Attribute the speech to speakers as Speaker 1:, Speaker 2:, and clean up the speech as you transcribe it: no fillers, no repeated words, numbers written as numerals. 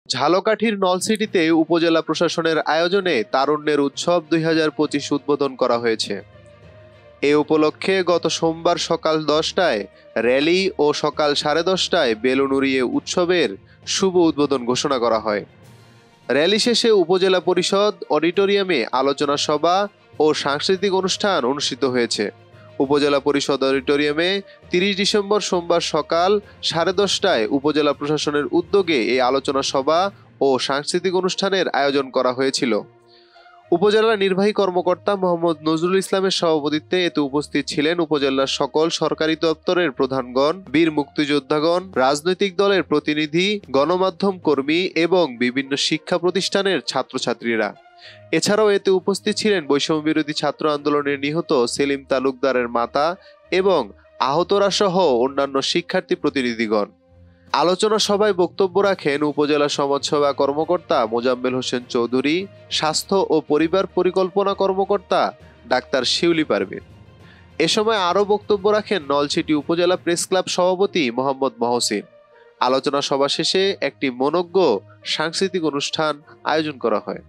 Speaker 1: ঝালকাঠির নলছিটিতে উপজেলা প্রশাসনের আয়োজনে তারুণ্যের উৎসব 2025 উদ্বোধন করা হয়েছে। এ উপলক্ষে গত সোমবার সকাল 10টায় র্যালি ও সকাল 10:30টায় বেলুন উড়িয়ে উৎসবের শুভ উদ্বোধন ঘোষণা করা হয়। র্যালি শেষে উপজেলা পরিষদ অডিটোরিয়ামে আলোচনা সভা ও সাংস্কৃতিক অনুষ্ঠান অনুষ্ঠিত হয়েছে। উপজেলা পরিষদ অডিটোরিয়ামে 30 ডিসেম্বর সোমবার সকাল 10:30টায় উপজেলা প্রশাসনের উদ্যোগে এই আলোচনা সভা ও সাংস্কৃতিক অনুষ্ঠানের আয়োজন করা হয়েছিল। উপজেলা নির্বাহী কর্মকর্তা মোহাম্মদ নজরুল ইসলামের সভাপতিত্বে এতে উপস্থিত ছিলেন উপজেলার সকল সরকারি দপ্তরের প্রধানগণ, বীর মুক্তিযোদ্ধাগণ, রাজনৈতিক দলের প্রতিনিধি, গণমাধ্যম কর্মী এবং বিভিন্ন শিক্ষা প্রতিষ্ঠানের ছাত্রছাত্রীরা। এছাড়াও এতে উপস্থিত ছিলেন বৈষম্য বিরোধী ছাত্র আন্দোলনের নিহত সেলিম তালুকদারের মাতা এবং আহতরা সহ অন্যান্য শিক্ষার্থী প্রতিনিধিগণ। আলোচনা সভায় বক্তব্য রাখেন উপজেলা সমাজসেবা কর্মকর্তা মোজাম্মেল হোসেন চৌধুরী, স্বাস্থ্য ও পরিবার পরিকল্পনা কর্মকর্তা ডাক্তার শিউলি পারভীন। এ সময় আরও বক্তব্য রাখেন নলছিটি উপজেলা প্রেস ক্লাব সভাপতি মোহাম্মদ মহসিন। আলোচনা সভা শেষে একটি মনোজ্ঞ সাংস্কৃতিক অনুষ্ঠান আয়োজন করা হয়।